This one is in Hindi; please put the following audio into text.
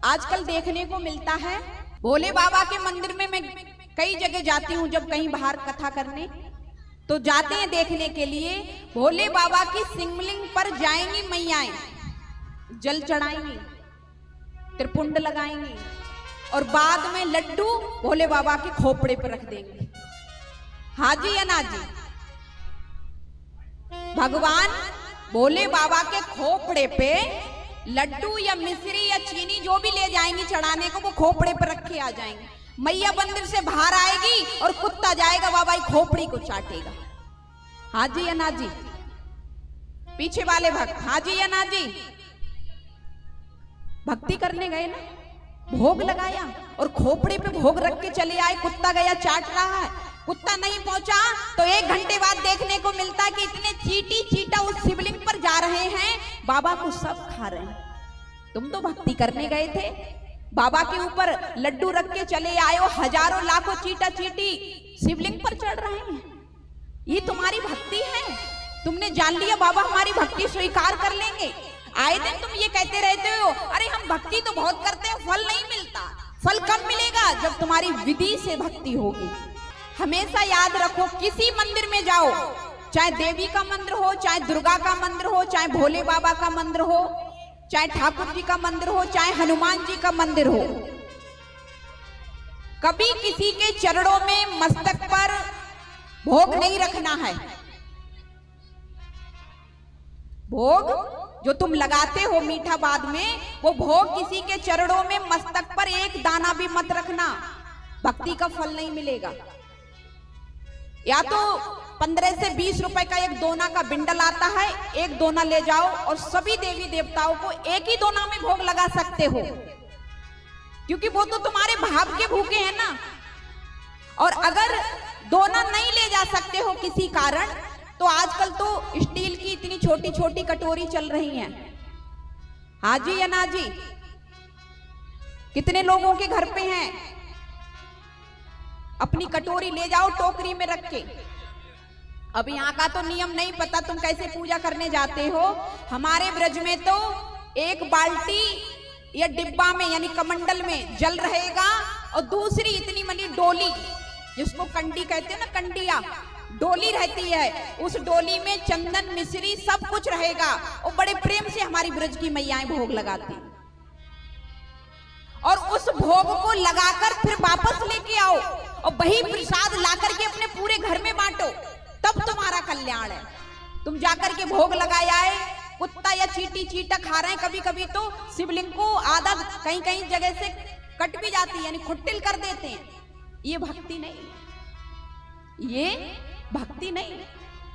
आजकल देखने को मिलता है। भोले बाबा के मंदिर में मैं कई जगह जाती हूँ, जब कहीं बाहर कथा करने तो जाते हैं देखने के लिए। भोले बाबा की शिवलिंग पर जाएंगी मैयाएं, जल चढ़ाएंगी, त्रिपुंड लगाएंगी और बाद में लड्डू भोले बाबा के खोपड़े पर रख देंगे। हाँ जी या ना जी? भगवान भोले बाबा के खोपड़े पे लड्डू या मिश्री या चीनी जो भी ले जाएंगी चढ़ाने को, वो खोपड़े पर रखे आ जाएंगे। मैया मंदिर से बाहर आएगी और कुत्ता जाएगा बाबा की खोपड़ी को चाटेगा। हाँ जी या ना जी? पीछे वाले भक्त हाँ जी या ना जी? भक्ति करने गए ना, भोग लगाया और खोपड़े पे भोग रख के चले आए, कुत्ता गया चाट रहा है। कुत्ता नहीं पहुंचा तो 1 घंटे बाद देखने को मिलता है कि इतने चीटी चीटा उस शिवलिंग पर जा रहे हैं, बाबा को सब खा रहे हैं। तुम तो भक्ति करने गए थे, बाबा के ऊपर लड्डू रख के चले आए हो, हजारों लाखों चीटा चीटी शिवलिंग पर चढ़ रहे हैं। ये तुम्हारी भक्ति है? तुमने जान लिया बाबा हमारी भक्ति स्वीकार कर लेंगे। आए दिन तुम ये कहते रहते हो, अरे हम भक्ति तो बहुत करते हैं, फल नहीं मिलता। फल कब मिलेगा? जब तुम्हारी विधि से भक्ति होगी। हमेशा याद रखो, किसी मंदिर में जाओ, चाहे देवी का मंदिर हो, चाहे दुर्गा का मंदिर हो, चाहे भोले बाबा का मंदिर हो, चाहे ठाकुर जी का मंदिर हो, चाहे हनुमान जी का मंदिर हो, कभी किसी के चरणों में मस्तक पर भोग नहीं रखना है। भोग जो तुम लगाते हो मीठा बाद में, वो भोग किसी के चरणों में मस्तक पर एक दाना भी मत रखना, भक्ति का फल नहीं मिलेगा। या तो 15 से 20 रुपए का एक दोना का बिंडल आता है, एक दोना ले जाओ और सभी देवी देवताओं को एक ही दोना में भोग लगा सकते हो, क्योंकि वो तो तुम्हारे भाव के भूखे हैं ना। और अगर दोना नहीं ले जा सकते हो किसी कारण, तो आजकल तो स्टील की इतनी छोटी छोटी कटोरी चल रही हैं। हाँ जी या ना जी? कितने लोगों के घर पे हैं? अपनी कटोरी ले जाओ टोकरी में रख के। अब यहाँ का तो नियम नहीं पता तुम कैसे पूजा करने जाते हो। हमारे ब्रज में तो एक बाल्टी या डिब्बा में यानी कमंडल में जल रहेगा और दूसरी इतनी मनी डोली, जिसको कंडी कहते हैं ना, कंडिया डोली रहती है, उस डोली में चंदन मिश्री सब कुछ रहेगा और बड़े प्रेम से हमारी ब्रज की मैयाएं भोग लगाती, और उस भोग को लगाकर फिर वापस लेके आओ और वही प्रसाद लाकर के अपने पूरे घर में बांटो, तब तुम्हारा कल्याण है। तुम जाकर के भोग लगाए आए, कुत्ता या चीटी चीटा खा रहे हैं, कभी कभी तो शिवलिंग को आधा कहीं कहीं जगह से कट भी जाती है, यानी खुट्टिल कर देते हैं। ये भक्ति नहीं, ये भक्ति नहीं।